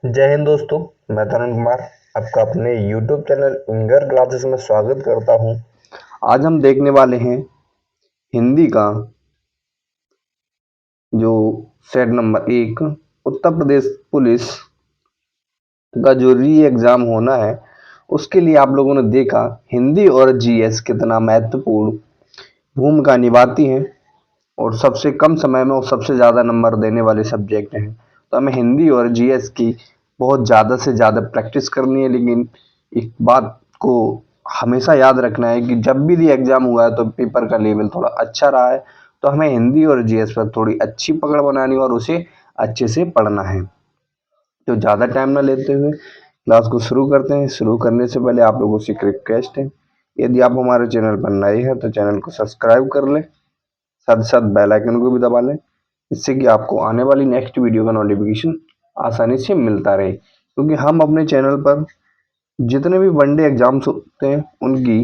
जय हिंद दोस्तों। मैं तरुण कुमार आपका अपने YouTube चैनल इंगर क्लासेस में स्वागत करता हूं। आज हम देखने वाले हैं हिंदी का जो set number 1 Uttar Pradesh police का जो री एग्जाम होना है उसके लिए आप लोगों ने देखा हिंदी और जीएस कितना महत्वपूर्ण भूमिका निभाती हैं और सबसे कम समय में और सबसे ज़्यादा नंबर देने वाले सब्जेक्ट हैं। तो हमें हिंदी और जीएस की बहुत ज़्यादा से ज़्यादा प्रैक्टिस करनी है, लेकिन एक बात को हमेशा याद रखना है कि जब भी एग्ज़ाम हुआ है तो पेपर का लेवल थोड़ा अच्छा रहा है, तो हमें हिंदी और जीएस पर थोड़ी अच्छी पकड़ बनानी और उसे अच्छे से पढ़ना है। तो ज़्यादा टाइम ना लेते हुए क्लास को शुरू करते हैं। शुरू करने से पहले आप लोगों से एक रिक्वेस्ट है, यदि आप हमारे चैनल पर नए हैं तो चैनल को सब्सक्राइब कर लें, साथ साथ बेल आइकन को भी दबा लें, इससे कि आपको आने वाली नेक्स्ट वीडियो का नोटिफिकेशन आसानी से मिलता रहे। क्योंकि हम अपने चैनल पर जितने भी वनडे एग्जाम्स होते हैं उनकी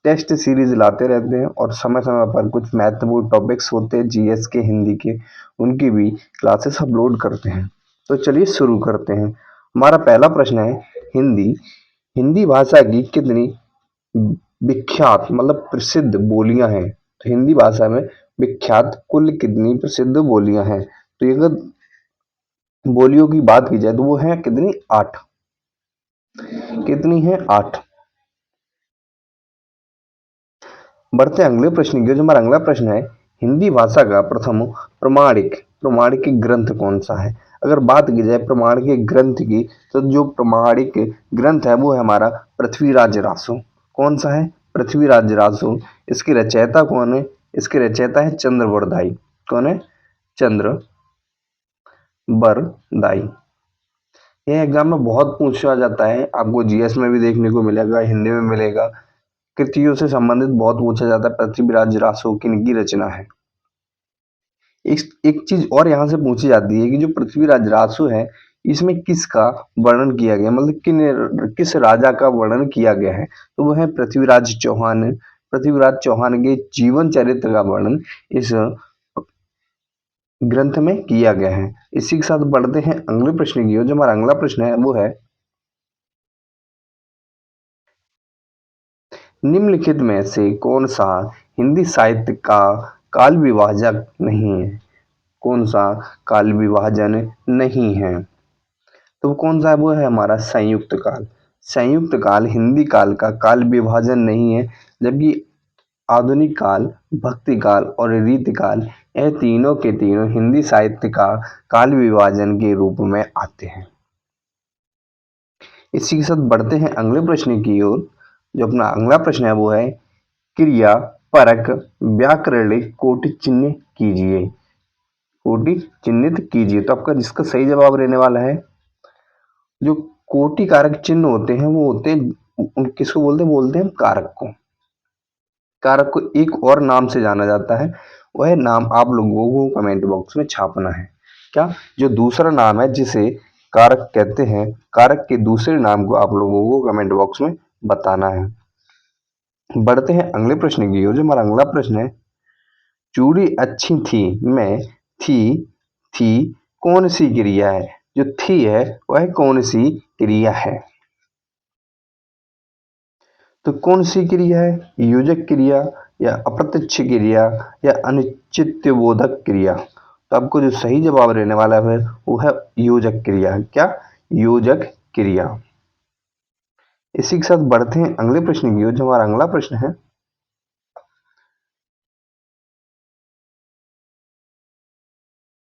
टेस्ट सीरीज लाते रहते हैं और समय समय पर कुछ महत्वपूर्ण टॉपिक्स होते हैं जीएस के, हिंदी के, उनकी भी क्लासेस अपलोड करते हैं। तो चलिए शुरू करते हैं। हमारा पहला प्रश्न है, हिंदी हिंदी भाषा की कितनी विख्यात मतलब प्रसिद्ध बोलियां हैं। तो हिंदी भाषा में विख्यात कुल कितनी प्रसिद्ध बोलियां हैं। तो ये अगर बोलियों की बात की जाए तो वो है कितनी, 8। कितनी है, 8। बढ़ते हैं अगले प्रश्न की। जो हमारा अगला प्रश्न है, हिंदी भाषा का प्रथम प्रमाणिक प्रमाणिक ग्रंथ कौन सा है। अगर बात की जाए प्रमाणिक ग्रंथ की तो जो प्रमाणिक ग्रंथ है वो है हमारा पृथ्वीराज रासो। कौन सा है, पृथ्वीराज रासो। इसके रचयिता कौन है, इसके रचयिता है चंद्रवरदाई। कौन है, चंद्रवरदाई। यह एग्जाम में बहुत पूछा जाता है, आपको जीएस में भी देखने को मिलेगा, हिंदी में मिलेगा। कृतियों से संबंधित बहुत पूछा जाता है पृथ्वीराज रासो किनकी रचना है। एक चीज और यहाँ से पूछी जाती है कि जो पृथ्वीराज रासो है इसमें किसका वर्णन किया गया, मतलब किस राजा का वर्णन किया गया है। तो वो है पृथ्वीराज चौहान। पृथ्वीराज चौहान के जीवन चरित्र का वर्णन इस ग्रंथ में किया गया है। इसी के साथ बढ़ते हैं अगले प्रश्न की ओर। जो हमारा अगला प्रश्न है वो है, निम्नलिखित में से कौन सा हिंदी साहित्य का काल विभाजक नहीं है। कौन सा काल विभाजन नहीं है, तो कौन सा है, वो है हमारा संयुक्त काल। संयुक्त काल हिंदी काल का काल विभाजन नहीं है, जबकि आधुनिक काल, भक्ति काल और रीति काल, यह तीनों के तीनों हिंदी साहित्य का काल विभाजन के रूप में आते हैं। इसी के साथ बढ़ते हैं अगले प्रश्न की ओर। जो अपना अगला प्रश्न है वो है, क्रिया परक व्याकरणिक कोटि चिन्ह कीजिए। कोटि चिन्हित कीजिए। तो आपका जिसका सही जवाब रहने वाला है, जो कोटि कारक चिन्ह होते हैं वो होते हैं, किसको बोलते हैं कारक को। कारक को एक और नाम से जाना जाता है, वह नाम आप लोगों को कमेंट बॉक्स में छापना है। क्या, जो दूसरा नाम है जिसे कारक कहते हैं, कारक के दूसरे नाम को आप लोगों को कमेंट बॉक्स में बताना है। बढ़ते हैं अगले प्रश्न की ओर। जो हमारा अगला प्रश्न है, चूड़ी अच्छी थी मैं थी कौन सी क्रिया है। जो थी है वह कौन सी क्रिया है। तो कौन सी क्रिया है, योजक क्रिया या अप्रत्यक्ष क्रिया या अनिश्चित बोधक क्रिया। तो आपको जो सही जवाब रहने वाला है वो है योजक क्रिया। क्या, योजक क्रिया। इसी के साथ बढ़ते हैं अगले प्रश्न की ओर। जो हमारा अगला प्रश्न है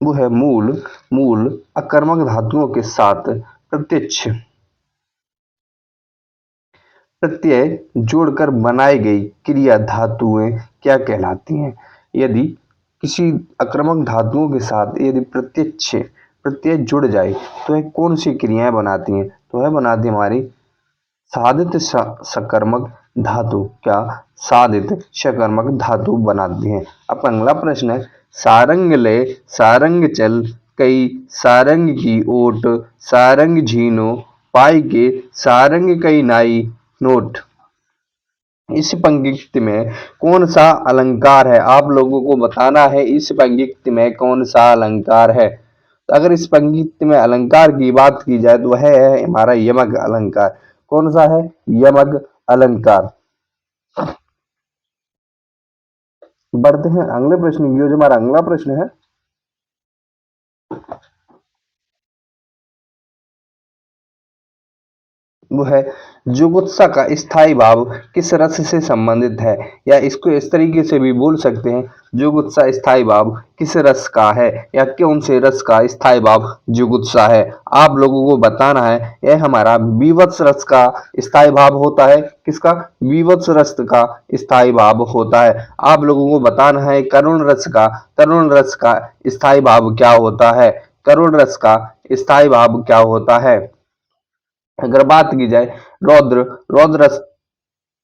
वो है, मूल मूल अकर्मक धातुओं के साथ प्रत्यक्ष प्रत्यय जोड़कर बनाई गई क्रिया धातुएं क्या कहलाती हैं। यदि किसी अकर्मक धातुओं के साथ यदि प्रत्यक्ष प्रत्यय जुड़ जाए तो यह कौन सी क्रियाएं बनाती हैं। तो वह बनाती है हमारी साधित सकर्मक धातु। क्या, साधित सकर्मक धातु बनाती हैं। अब अगला प्रश्न है, सारंग ले सारंग चल कई सारंग की ओट सारंग झीनो पाई के सारंग कई नाई नोट। इस पंक्ति में कौन सा अलंकार है, आप लोगों को बताना है इस पंक्ति में कौन सा अलंकार है। तो अगर इस पंक्ति में अलंकार की बात की जाए तो वह है हमारा यमक अलंकार। कौन सा है? यमक अलंकार। बढ़ते हैं अगले प्रश्न की ओर। जो हमारा अगला प्रश्न है वो है जुगुप्सा का स्थायी भाव किस रस से संबंधित है, या इसको इस तरीके से भी बोल सकते हैं जुगुप्सा स्थायी भाव किस रस का है, या कौन से रस का स्थायी भाव जुगुप्सा है। आप लोगों को बताना है यह हमारा विवत्स रस का स्थायी भाव होता है। किसका? विवत्स रस का स्थायी भाव होता है। आप लोगों को बताना है करुण रस का स्थायी भाव क्या होता है। करुण रस का स्थायी भाव क्या होता है। अगर बात की जाए रौद्र रौद्र रस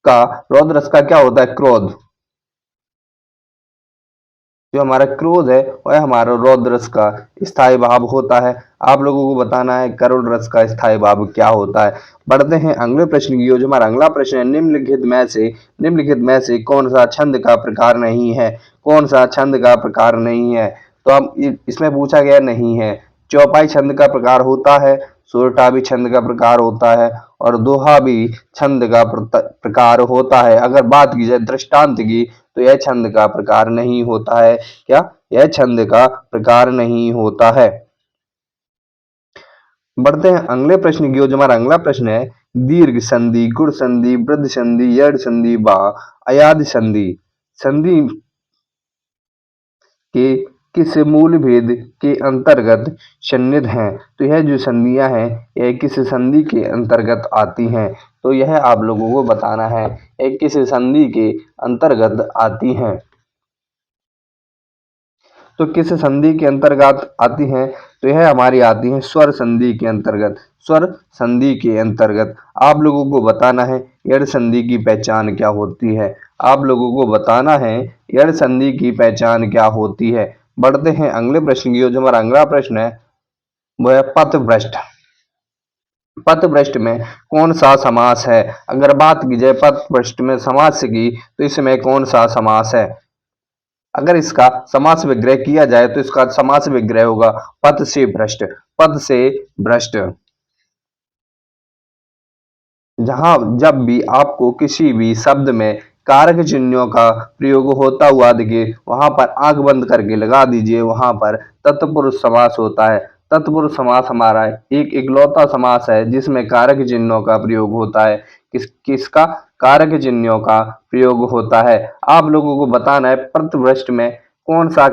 का रौद्र रस का क्या होता है? क्रोध। जो हमारा क्रोध है वह हमारा रौद्र रस का स्थायी भाव होता है। आप लोगों को बताना है करुण रस का स्थायी भाव क्या होता है। बढ़ते हैं अगले प्रश्न की ओर। जो हमारा अगला प्रश्न है निम्नलिखित में से कौन सा छंद का प्रकार नहीं है। कौन सा छंद का प्रकार नहीं है? तो हम इसमें पूछा गया नहीं है। चौपाई छंद का प्रकार होता है, सोरठा भी छंद का प्रकार होता है, और दोहा भी छंद का प्रकार होता है। अगर बात की जाए दृष्टांत की तो यह छंद का प्रकार नहीं होता है। क्या? यह छंद का प्रकार नहीं होता है। बढ़ते हैं अगले प्रश्न की ओर। जो हमारा अगला प्रश्न है दीर्घ संधि, गुण संधि, वृद्ध संधि, यड़ संधि व अयाद संधि संधि के किस मूल भेद के अंतर्गत सन्निध हैं। तो यह जो संधियां हैं यह किस संधि के अंतर्गत आती हैं। तो यह आप लोगों को बताना है यह किस संधि के अंतर्गत आती हैं। तो किस संधि के अंतर्गत आती हैं? तो यह हमारी आती है स्वर संधि के अंतर्गत। स्वर संधि के अंतर्गत आप लोगों को बताना है यड़ संधि की पहचान क्या होती है। आप लोगों को बताना है यड़ संधि की पहचान क्या होती है। बढ़ते हैं अगले प्रश्न की ओर। जो हमारा अगला प्रश्न है वह है पथभ्रष्ट। पथभ्रष्ट में कौन सा समास है? अगर बात की जाए पथभ्रष्ट में समास की तो इसमें कौन सा समास है? अगर इसका समास विग्रह किया जाए तो इसका समास विग्रह होगा पद से भ्रष्ट। पद से भ्रष्ट। जहां जब भी आपको किसी भी शब्द में कारक चिन्हों का प्रयोग होता हुआ दिखे वहां पर आंख बंद करके लगा दीजिए, वहां पर तत्पुरुष समास होता है। तत्पुरुष समास हमारा एक इकलौता समास है जिसमें कारक चिन्हों का प्रयोग होता है। किसका? कारक चिन्हों का प्रयोग होता है। आप लोगों को बताना है पथभ्रष्ट में कौन सा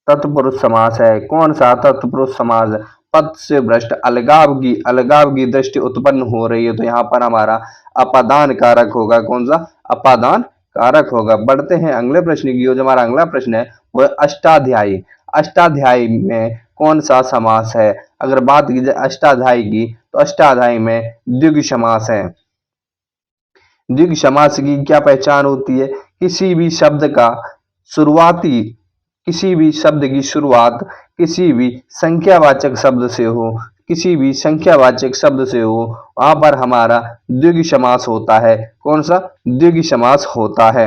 तत्पुरुष समास है। कौन सा तत्पुरुष समास है? पद से भ्रष्ट अलगाव की दृष्टि उत्पन्न हो रही है तो यहाँ पर हमारा अपादान कारक होगा। कौन सा? अपादान कारक होगा। बढ़ते हैं अगले प्रश्न की ओर। जो हमारा अगला प्रश्न है वो है अष्टाध्यायी। अष्टाध्यायी में कौन सा समास है? अगर बात की जाए अष्टाध्यायी की तो अष्टाध्यायी में द्विगु समास है। द्विगु समास की क्या पहचान होती है? शुरुआती किसी भी शब्द की शुरुआत किसी भी संख्यावाचक शब्द से हो, किसी भी संख्यावाचक शब्द से हो वहां पर हमारा द्विगु समास होता है। कौन सा? द्विगु समास होता है।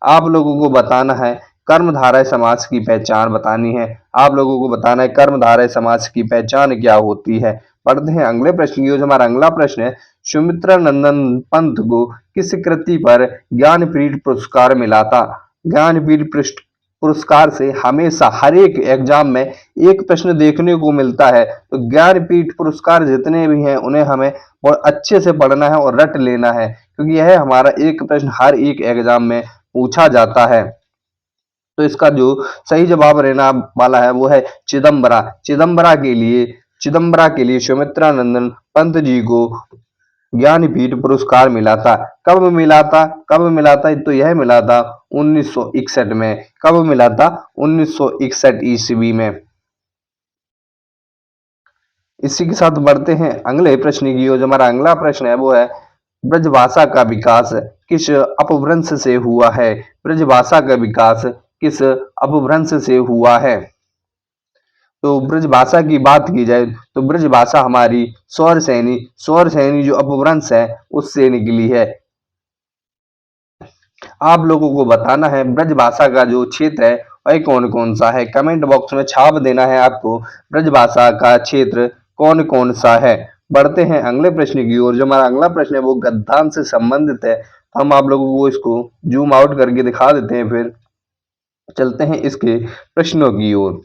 आप लोगों को बताना है कर्मधारय समास की पहचान बतानी है। आप लोगों को बताना है कर्मधारय समास की पहचान क्या होती है। पढ़ते हैं अगले प्रश्न की ओर। हमारा अगला प्रश्न है सुमित्रा नंदन पंत को किस कृति पर ज्ञानपीठ पुरस्कार मिला था? ज्ञानपीठ पुरस्कार से हमेशा हर एक एग्जाम में एक प्रश्न देखने को मिलता है। तो ज्ञानपीठ पुरस्कार जितने भी हैं उन्हें हमें बहुत अच्छे से पढ़ना है और रट लेना है क्योंकि यह हमारा एक प्रश्न हर एक एग्जाम में पूछा जाता है। तो इसका जो सही जवाब रहना वाला है वो है चिदम्बरा। चिदम्बरा के लिए सुमित्रा नंदन पंत जी को ज्ञानपीठ पुरस्कार मिला था। कब मिला था? तो यह मिला था 1961 में। कब मिला था? 1961 ईस्वी में। इसी के साथ बढ़ते हैं अगले प्रश्न की ओर। हमारा अगला प्रश्न है वो है ब्रजभाषा का विकास किस अपभ्रंश से हुआ है? ब्रजभाषा का विकास किस अपभ्रंश से हुआ है? तो ब्रजभाषा की बात की जाए तो ब्रजभाषा हमारी सौर सैनी जो अपभ्रंश है उससे निकली है। आप लोगों को बताना है ब्रजभाषा का जो क्षेत्र है वह कौन कौन सा है? कमेंट बॉक्स में छाप देना है आपको। ब्रजभाषा का क्षेत्र कौन कौन सा है? बढ़ते हैं अगले प्रश्न की ओर। जो हमारा अगला प्रश्न है वो गद्यांश से संबंधित है। हम आप लोगों को इसको जूम आउट करके दिखा देते हैं, फिर चलते हैं इसके प्रश्नों की ओर।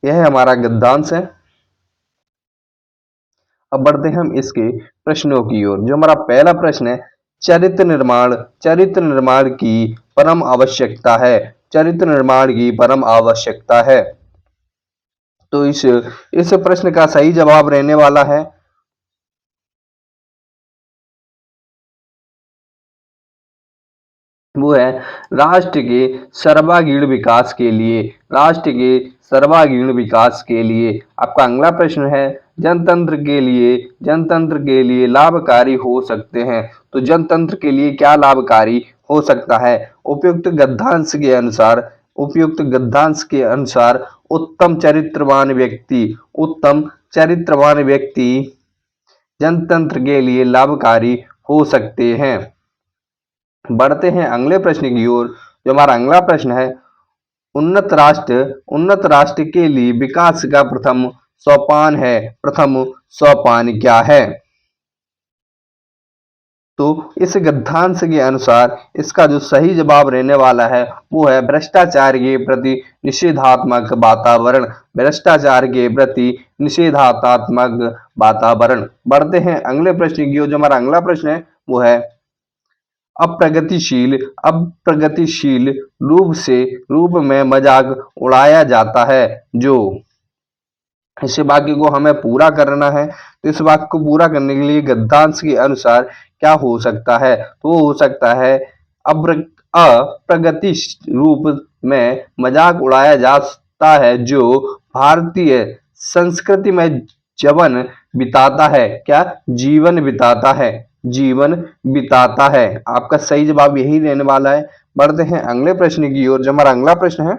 यह हमारा गद्यांश है। अब बढ़ते हैं हम इसके प्रश्नों की ओर। जो हमारा पहला प्रश्न है, चरित्र निर्माण की परम आवश्यकता है। चरित्र निर्माण की परम आवश्यकता है। तो इस प्रश्न का सही जवाब रहने वाला है वो है राष्ट्र के सर्वांगीण विकास के लिए। राष्ट्र के सर्वांगीण विकास के लिए। आपका अगला प्रश्न है, जनतंत्र के लिए लाभकारी हो सकते हैं। तो जनतंत्र के लिए क्या लाभकारी हो सकता है? उपयुक्त गद्यांश के अनुसार उत्तम चरित्रवान व्यक्ति जनतंत्र के लिए लाभकारी हो सकते हैं। बढ़ते हैं अगले प्रश्न की ओर। जो हमारा अगला प्रश्न है, उन्नत राष्ट्र के लिए विकास का प्रथम सोपान क्या है? तो इस गद्यांश के अनुसार इसका जो सही जवाब रहने वाला है वो है भ्रष्टाचार के प्रति निषेधात्मक वातावरण। भ्रष्टाचार के प्रति निषेधात्मक वातावरण। बढ़ते हैं अगले प्रश्न की ओर। जो हमारा अगला प्रश्न है वो है अप्रगतिशील रूप में मजाक उड़ाया जाता है। जो इस वाक्य को हमें पूरा करना है, तो इस वाक्य को पूरा करने के लिए गद्यांश के अनुसार क्या हो सकता है? तो वो हो सकता है अप्रगतिशील रूप में मजाक उड़ाया जाता है जो भारतीय संस्कृति में जीवन बिताता है। क्या? जीवन बिताता है। आपका सही जवाब यही रहने वाला है। बढ़ते हैं अगले प्रश्न की ओर। जो हमारा अगला प्रश्न है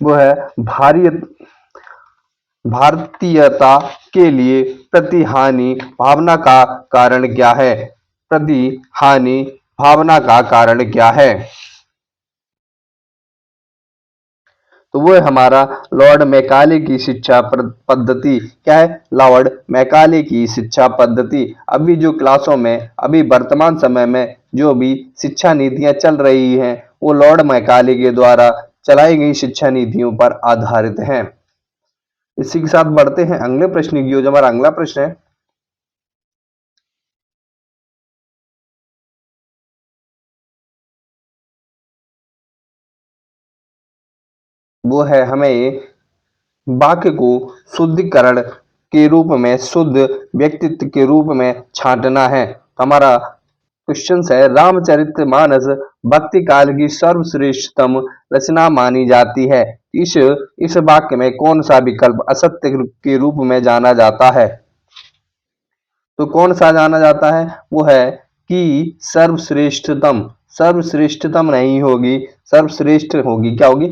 वो है भारतीयता के लिए प्रतिहानि भावना का कारण क्या है? प्रतिहानि भावना का कारण क्या है? तो वो है हमारा लॉर्ड मैकाले की शिक्षा पद्धति। क्या है? लॉर्ड मैकाले की शिक्षा पद्धति। अभी जो क्लासों में अभी वर्तमान समय में जो भी शिक्षा नीतियां चल रही हैं वो लॉर्ड मैकाले के द्वारा चलाई गई शिक्षा नीतियों पर आधारित हैं। इसी के साथ बढ़ते हैं अगले प्रश्न की ओर। जो हमारा अगला प्रश्न है वो है हमें वाक्य को शुद्धिकरण के रूप में शुद्ध व्यक्तित्व के रूप में छांटना है। तो हमारा क्वेश्चन है, रामचरितमानस भक्ति काल की सर्वश्रेष्ठतम रचना मानी जाती है। इस वाक्य में कौन सा विकल्प असत्य के रूप में जाना जाता है? तो कौन सा जाना जाता है? वो है कि सर्वश्रेष्ठतम नहीं होगी, सर्वश्रेष्ठ होगी। क्या होगी?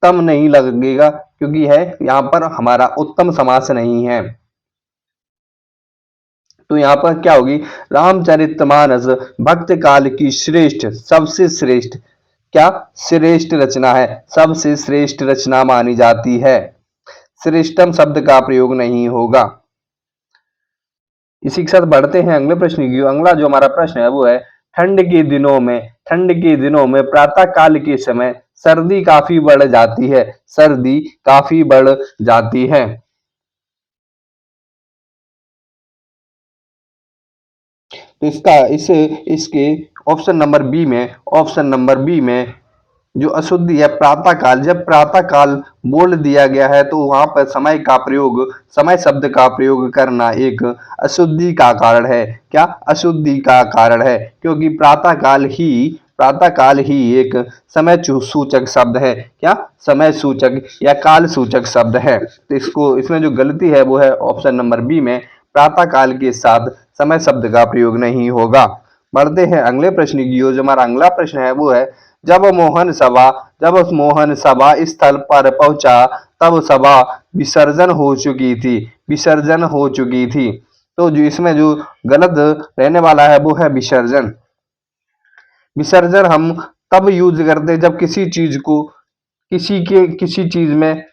तम नहीं लगेगा क्योंकि है यहाँ पर हमारा उत्तम समास नहीं है। तो यहाँ पर क्या होगी? रामचरितमानस भक्त काल की सबसे श्रेष्ठ क्या श्रेष्ठ रचना है, सबसे श्रेष्ठ रचना मानी जाती है। श्रेष्ठतम शब्द का प्रयोग नहीं होगा। इसी के साथ बढ़ते हैं अगले प्रश्न की। अगला जो हमारा प्रश्न है वो है, ठंड के दिनों में प्रातः काल के समय सर्दी काफी बढ़ जाती है। सर्दी काफी बढ़ जाती है। तो इसके ऑप्शन नंबर बी में जो अशुद्धि है प्रातः काल, जब प्रातः काल बोल दिया गया है तो वहां पर समय शब्द का प्रयोग करना एक अशुद्धि का कारण है। क्या? अशुद्धि का कारण है क्योंकि प्रातः काल ही एक समय सूचक शब्द है। क्या? समय सूचक या काल सूचक शब्द है। तो इसमें जो गलती है वो है ऑप्शन नंबर बी में प्रातः काल के साथ समय शब्द का प्रयोग नहीं होगा। बढ़ते हैं अगले प्रश्न की ओर। जो हमारा अगला प्रश्न है वो है, जब मोहन सभा स्थल पर पहुंचा तब सभा विसर्जन हो चुकी थी। तो जो इसमें जो गलत रहने वाला है वो है विसर्जन। विसर्जन हम तब यूज करते हैं जब किसी चीज को किसी चीज में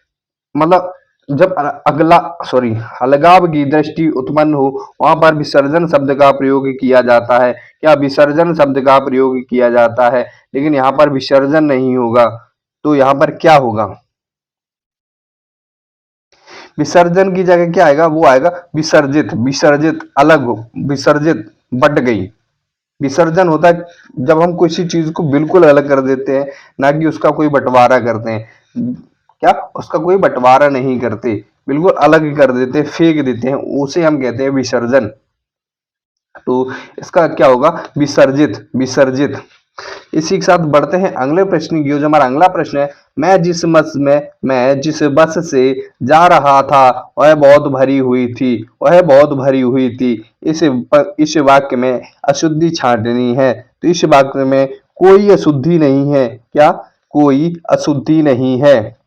मतलब जब अगला सॉरी अलगाव की दृष्टि उत्पन्न हो, वहां पर विसर्जन शब्द का प्रयोग किया जाता है। क्या विसर्जन शब्द का प्रयोग किया जाता है? लेकिन यहाँ पर विसर्जन नहीं होगा, तो यहाँ पर क्या होगा? विसर्जन की जगह क्या आएगा? वो आएगा विसर्जित। विसर्जित अलग हो, विसर्जित बट गई। विसर्जन होता है जब हम किसी चीज को बिल्कुल अलग कर देते हैं, ना कि उसका कोई बंटवारा करते हैं। क्या उसका कोई बंटवारा नहीं करते, बिल्कुल अलग कर देते हैं, फेंक देते हैं, उसे हम कहते हैं विसर्जन। तो इसका क्या होगा? विसर्जित। विसर्जित। इसी के साथ बढ़ते हैं अगले प्रश्न की ओर। जो हमारा अगला प्रश्न है, मैं जिस बस से जा रहा था वह बहुत भरी हुई थी। वह बहुत भरी हुई थी। इस वाक्य में अशुद्धि छांटनी है। तो इस वाक्य में कोई अशुद्धि नहीं है। क्या? कोई अशुद्धि नहीं है।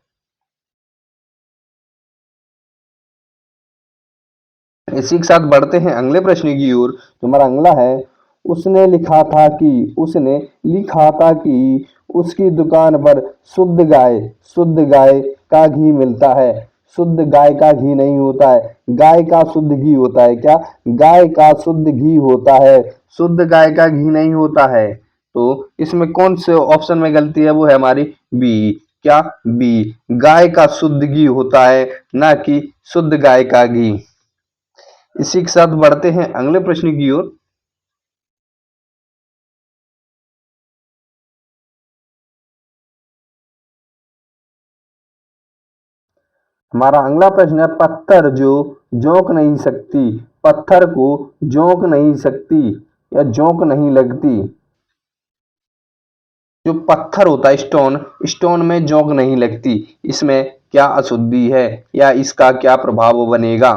इसी के साथ बढ़ते हैं अगले प्रश्न की ओर। जो हमारा अगला है, उसने लिखा था कि उसकी दुकान पर शुद्ध गाय का घी मिलता है। शुद्ध गाय का घी नहीं होता है, गाय का शुद्ध घी होता है। क्या? गाय का शुद्ध घी होता है, शुद्ध गाय का घी नहीं होता है। तो इसमें कौन से ऑप्शन में गलती है? वो है हमारी बी। क्या? बी। गाय का शुद्ध घी होता है, ना कि शुद्ध गाय का घी। इसी के साथ बढ़ते हैं अगले प्रश्न की ओर। हमारा अगला प्रश्न है, पत्थर जो जोंक नहीं सकती। पत्थर को जोंक नहीं सकती या जोंक नहीं लगती। जो पत्थर होता है, स्टोन, स्टोन में जोंक नहीं लगती। इसमें क्या अशुद्धि है या इसका क्या प्रभाव बनेगा?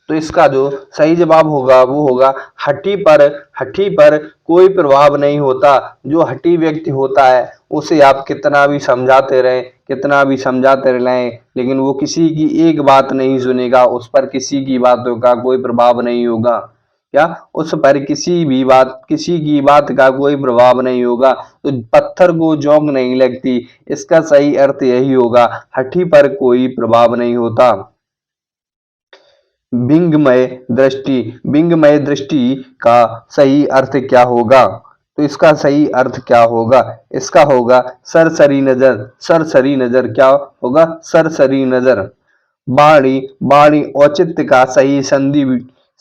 तो इसका जो सही जवाब होगा वो होगा हड्डी पर। हड्डी पर कोई प्रभाव नहीं होता। जो हड्डी व्यक्ति होता है उसे आप कितना भी समझाते रहें, कितना भी समझाते रहें, लेकिन वो किसी की एक बात नहीं सुनेगा। उस पर किसी की बातों का कोई प्रभाव नहीं होगा। क्या? उस पर किसी की बात का कोई प्रभाव नहीं होगा। तो पत्थर को जोंक नहीं लगती, इसका सही अर्थ यही होगा, हड्डी पर कोई प्रभाव नहीं होता। विंगमय दृष्टि। विंगमय दृष्टि का सही अर्थ क्या होगा? तो इसका सही अर्थ क्या होगा? इसका होगा सरसरी नजर। सरसरी नजर क्या होगा? सरसरी नजर। बाणी। बाणी औचित्य का सही संधि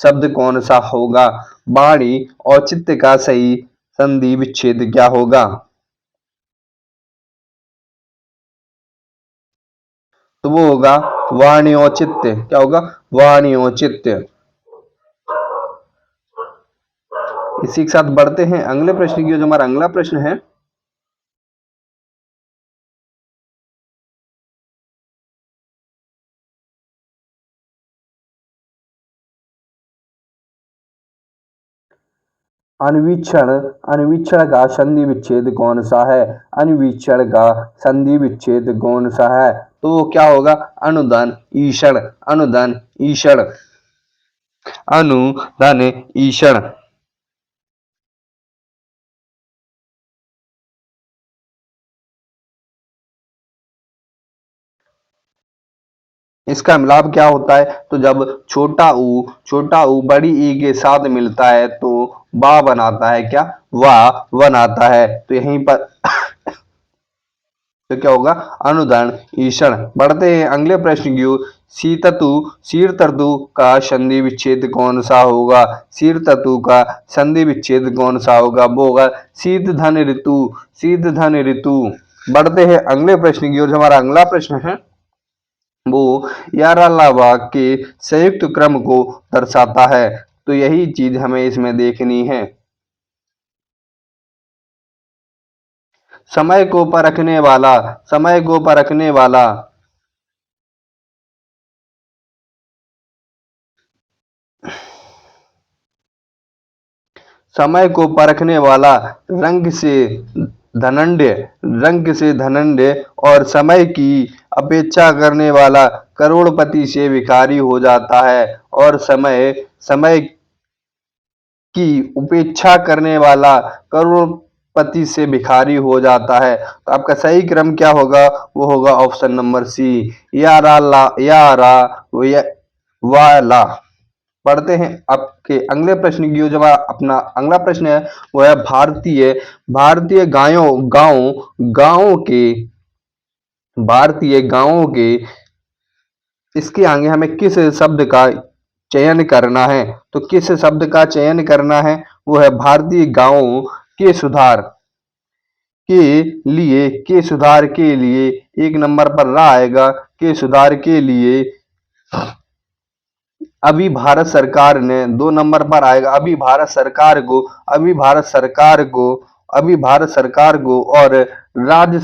शब्द कौन सा होगा? बाणी औचित्य का सही संधि विच्छेद क्या होगा? तो वो होगा वाणियोचित्य। क्या होगा? वाणियोचित्य। इसी के साथ बढ़ते हैं अगले प्रश्न की ओर। जो हमारा अगला प्रश्न है, अन्वीक्षण। अन्वीक्षण का संधि विच्छेद कौन सा है? अन्वीक्षण का संधि विच्छेद कौन सा है? तो वो क्या होगा? अनुदान ईषण। अनुदान ईषण। अनुदान ईषण। इसका मिलाप क्या होता है? तो जब छोटा ऊ बड़ी ई के साथ मिलता है तो वाह बनाता है। क्या? वाह बनाता है। तो यहीं पर तो क्या होगा? अनुदान ईषण। बढ़ते हैं अगले प्रश्न की ओर। शीततु शीर तर्तु का संधि विच्छेद कौन सा होगा? शीर तत्व का संधि विच्छेद कौन सा होगा? वो होगा शीत धन ऋतु। शीत धन ऋतु। बढ़ते हैं अगले प्रश्न की ओर। जो हमारा अगला प्रश्न है वो यारालावा के संयुक्त क्रम को दर्शाता है। तो यही चीज हमें इसमें देखनी है। समय को परखने वाला। समय को परखने वाला। समय को परखने वाला रंग से धनंजय और समय की अपेक्षा करने वाला करोड़पति से भिखारी हो जाता है, और समय समय की उपेक्षा करने वाला करोड़पति से भिखारी हो जाता है। तो आपका सही क्रम क्या होगा? वो होगा ऑप्शन नंबर सी, या रा ला या रा वाला। पढ़ते हैं आपके अगले प्रश्न की ओर। जब अपना अगला प्रश्न है वो है भारतीय गांवों के इसके आगे हमें किस शब्द का चयन करना है? तो किस शब्द का चयन करना है? वो है भारतीय गांवों के सुधार के लिए एक नंबर पर रा आएगा। के सुधार के लिए अभी भारत सरकार ने, दो नंबर पर आएगा अभी भारत सरकार को और राज्य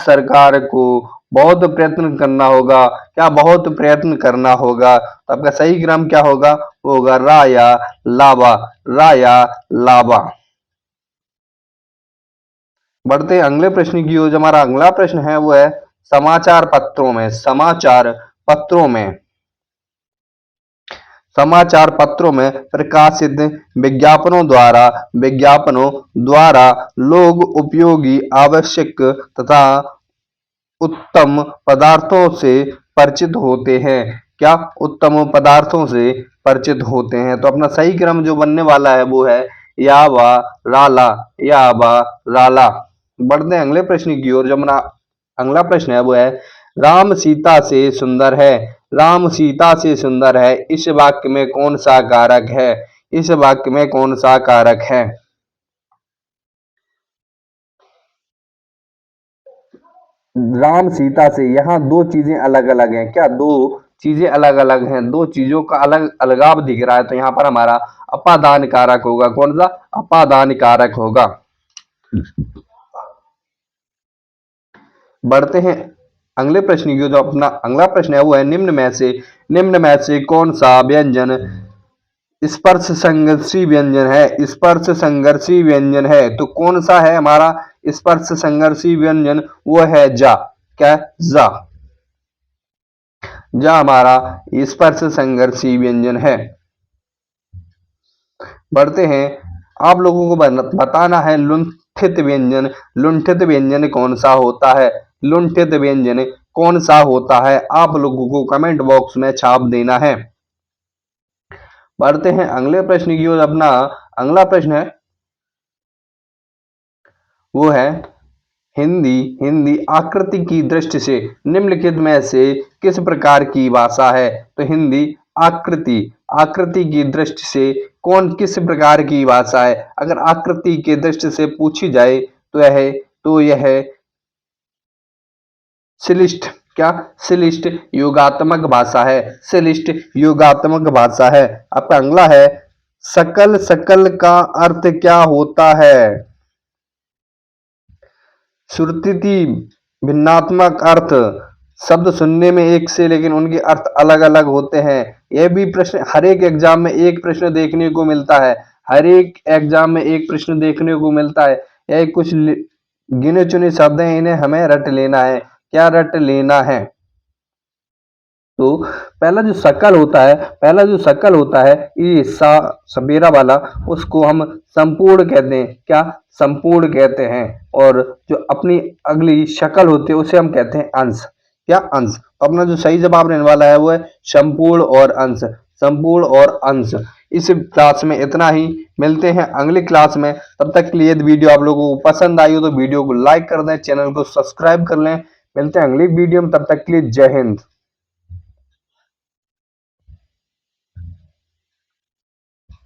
सरकार को बहुत प्रयत्न करना होगा। क्या बहुत प्रयत्न करना होगा? तो आपका सही क्रम क्या होगा? वो होगा रा या लावा। बढ़ते हैं अगले प्रश्न की ओर। हमारा अगला प्रश्न है वो है समाचार पत्रों में प्रकाशित विज्ञापनों द्वारा लोग उपयोगी, आवश्यक तथा उत्तम पदार्थों से परिचित होते हैं। क्या? उत्तम पदार्थों से परिचित होते हैं। तो अपना सही क्रम जो बनने वाला है वो है यावा राला। बढ़ते हैं अगले प्रश्न की ओर। जो हमारा अगला प्रश्न है वो है राम सीता से सुंदर है, इस वाक्य में कौन सा कारक है? राम सीता से, यहाँ दो चीजें अलग अलग हैं। क्या? दो चीजें अलग अलग हैं, दो चीजों का अलगाव दिख रहा है। तो यहाँ पर हमारा अपादान कारक होगा। कौन सा? अपादान कारक होगा। बढ़ते हैं अगले प्रश्न की। जो अपना अगला प्रश्न है वो है निम्न में से कौन सा व्यंजन स्पर्श संघर्षी व्यंजन है? तो कौन सा है हमारा स्पर्श संघर्षी व्यंजन? वो है जा। क्या? जा हमारा स्पर्श संघर्षी व्यंजन है। बढ़ते हैं, आप लोगों को बताना है लुंठित व्यंजन कौन सा होता है? लुंठित व्यंजन कौन सा होता है? आप लोगों को कमेंट बॉक्स में छाप देना है। बढ़ते हैं अगले प्रश्न की ओर। अपना अगला प्रश्न है वो है हिंदी आकृति की दृष्टि से निम्नलिखित में से किस प्रकार की भाषा है? तो हिंदी आकृति की दृष्टि से किस प्रकार की भाषा है? अगर आकृति की दृष्टि से पूछी जाए तो यह श्लिष्ट। क्या? श्लिष्ट योगात्मक भाषा है। आपका अगला है सकल का अर्थ क्या होता है? श्रुति भिन्नात्मक अर्थ, शब्द सुनने में एक से लेकिन उनके अर्थ अलग अलग होते हैं। यह भी प्रश्न हर एक एग्जाम में एक प्रश्न देखने को मिलता है। यह कुछ गिने चुने शब्द हैं, इन्हें हमें रट लेना है। क्या रट लेना है? तो पहला जो शकल होता है ये सपेरा वाला, उसको हम संपूर्ण कहते हैं। क्या? संपूर्ण कहते हैं। और जो अपनी अगली शक्ल होती है उसे हम कहते हैं अंश। क्या? अंश। अपना जो सही जवाब रहने वाला है वो है संपूर्ण और अंश। इस क्लास में इतना ही। मिलते हैं अगली क्लास में। तब तक के लिए यदि वीडियो आप लोगों को पसंद आई हो तो वीडियो को लाइक कर दें, चैनल को सब्सक्राइब कर लें। मिलते हैं अगली वीडियो में, तब तक के लिए जय हिंद।